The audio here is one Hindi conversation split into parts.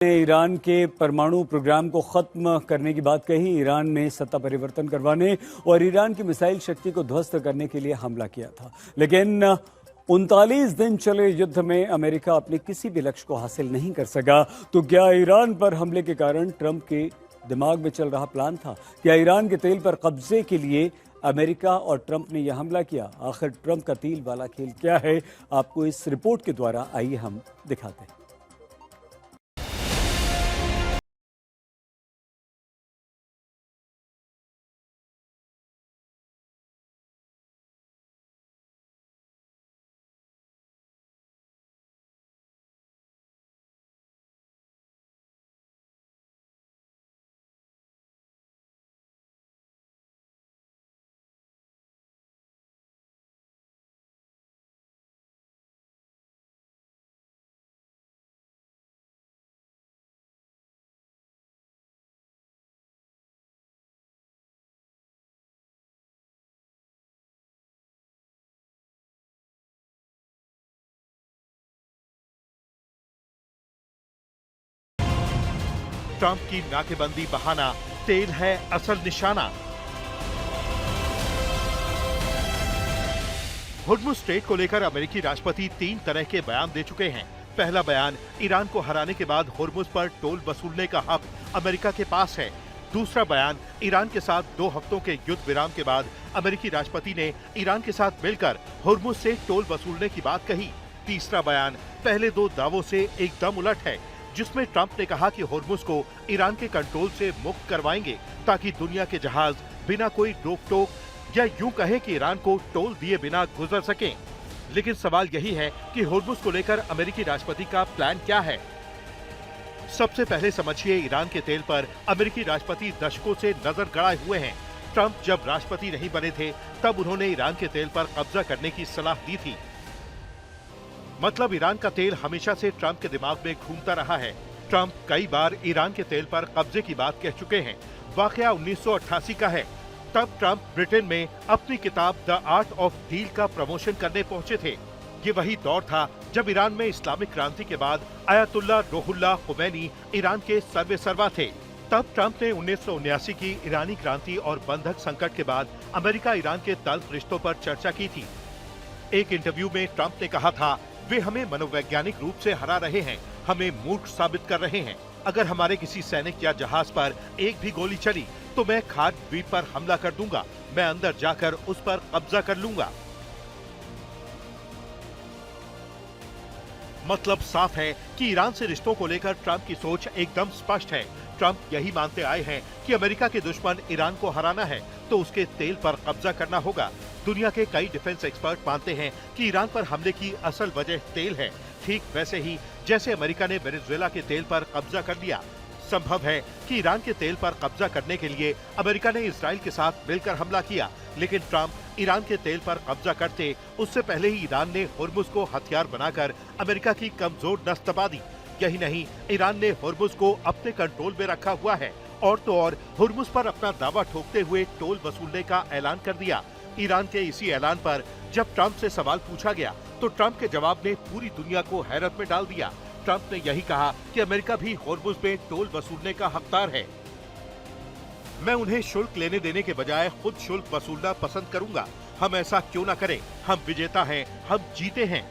ने ईरान के परमाणु प्रोग्राम को खत्म करने की बात कही। ईरान ने सत्ता परिवर्तन करवाने और ईरान की मिसाइल शक्ति को ध्वस्त करने के लिए हमला किया था, लेकिन 39 दिन चले युद्ध में अमेरिका अपने किसी भी लक्ष्य को हासिल नहीं कर सका। तो क्या ईरान पर हमले के कारण ट्रंप के दिमाग में चल रहा प्लान था? क्या ईरान के तेल पर कब्जे के लिए अमेरिका और ट्रंप ने यह हमला किया? आखिर ट्रंप का तेल वाला खेल क्या है? आपको इस रिपोर्ट के द्वारा आइए हम दिखाते हैं। ट्रंप की नाकेबंदी बहाना, तेल है असल निशाना। हुर्मुज़ स्ट्रेट को लेकर अमेरिकी राष्ट्रपति 3 तरह के बयान दे चुके हैं। पहला बयान, ईरान को हराने के बाद हुर्मुज़ पर टोल वसूलने का हक अमेरिका के पास है। दूसरा बयान, ईरान के साथ 2 हफ्तों के युद्ध विराम के बाद अमेरिकी राष्ट्रपति ने ईरान के साथ मिलकर हुर्मुज़ से टोल वसूलने की बात कही। तीसरा बयान पहले 2 दावों से एकदम उलट है, जिसमें ट्रंप ने कहा कि हुर्मुज़ को ईरान के कंट्रोल से मुक्त करवाएंगे ताकि दुनिया के जहाज बिना कोई रोक टोक या यूं कहें कि ईरान को टोल दिए बिना गुजर सकें। लेकिन सवाल यही है कि हुर्मुज़ को लेकर अमेरिकी राष्ट्रपति का प्लान क्या है? सबसे पहले समझिए, ईरान के तेल पर अमेरिकी राष्ट्रपति दशकों से नजर गड़ाए हुए हैं। ट्रंप जब राष्ट्रपति नहीं बने थे तब उन्होंने ईरान के तेल पर कब्जा करने की सलाह दी थी। मतलब ईरान का तेल हमेशा से ट्रंप के दिमाग में घूमता रहा है। ट्रंप कई बार ईरान के तेल पर कब्जे की बात कह चुके हैं। वाकया 1988 का है। तब ट्रंप ब्रिटेन में अपनी किताब द आर्ट ऑफ डील का प्रमोशन करने पहुंचे थे। ये वही दौर था जब ईरान में इस्लामिक क्रांति के बाद आयतुल्ला रूहुल्लाह खुमैनी ईरान के सर्वेसर्वा थे। तब ट्रंप ने 1979 की ईरानी क्रांति और बंधक संकट के बाद अमेरिका ईरान के तल्ख रिश्तों पर चर्चा की थी। एक इंटरव्यू में ट्रंप ने कहा था, वे हमें मनोवैज्ञानिक रूप से हरा रहे हैं, हमें मूर्ख साबित कर रहे हैं। अगर हमारे किसी सैनिक या जहाज पर एक भी गोली चली तो मैं खार्ड द्वीप पर हमला कर दूंगा, मैं अंदर जाकर उस पर कब्जा कर लूंगा। मतलब साफ है कि ईरान से रिश्तों को लेकर ट्रंप की सोच एकदम स्पष्ट है। ट्रंप यही मानते आए हैं कि अमेरिका के दुश्मन ईरान को हराना है तो उसके तेल पर कब्जा करना होगा। दुनिया के कई डिफेंस एक्सपर्ट मानते हैं कि ईरान पर हमले की असल वजह तेल है, ठीक वैसे ही जैसे अमेरिका ने वेनेजुएला के तेल पर कब्जा कर लिया। संभव है कि ईरान के तेल पर कब्जा करने के लिए अमेरिका ने इजराइल के साथ मिलकर हमला किया, लेकिन ट्रंप ईरान के तेल पर कब्जा करते उससे पहले ही ईरान ने हुर्मुज़ को हथियार बनाकर अमेरिका की कमजोर नस दबा दी। यही नहीं, ईरान ने हुर्मुज़ को अपने कंट्रोल में रखा हुआ है और तो और हुर्मुज़ पर अपना दावा ठोकते हुए टोल वसूलने का ऐलान कर दिया। ईरान के इसी ऐलान पर जब ट्रंप से सवाल पूछा गया तो ट्रंप के जवाब ने पूरी दुनिया को हैरत में डाल दिया। ट्रंप ने यही कहा कि अमेरिका भी हुर्मुज़ पे टोल वसूलने का हकदार है। मैं उन्हें शुल्क लेने देने के बजाय खुद शुल्क वसूलना पसंद करूंगा। हम ऐसा क्यों ना करें? हम विजेता हैं, हम जीते हैं।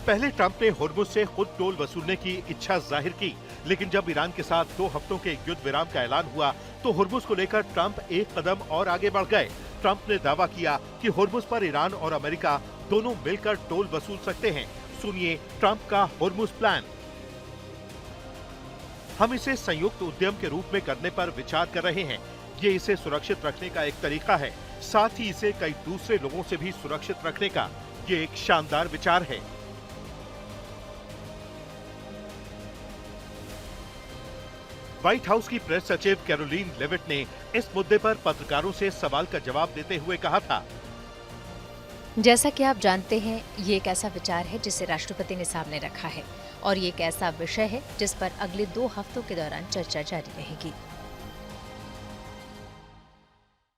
पहले ट्रंप ने हुर्मुज़ से खुद टोल वसूलने की इच्छा जाहिर की, लेकिन जब ईरान के साथ 2 हफ्तों के युद्ध विराम का ऐलान हुआ तो हुर्मुज़ को लेकर ट्रंप एक कदम और आगे बढ़ गए। ट्रंप ने दावा किया कि हुर्मुज़ पर ईरान और अमेरिका दोनों मिलकर टोल वसूल सकते हैं। सुनिए ट्रंप का हुर्मुज़ प्लान। हम इसे संयुक्त उद्यम के रूप में करने पर विचार कर रहे हैं। ये इसे सुरक्षित रखने का एक तरीका है, साथ ही इसे कई दूसरे लोगों से भी सुरक्षित रखने का। ये एक शानदार विचार है। व्हाइट हाउस की प्रेस सचिव कैरोलिन लेविट ने इस मुद्दे पर पत्रकारों से सवाल का जवाब देते हुए कहा था, जैसा कि आप जानते हैं, ये एक ऐसा विचार है जिसे राष्ट्रपति ने सामने रखा है और ये एक ऐसा विषय है जिस पर अगले 2 हफ्तों के दौरान चर्चा जारी रहेगी।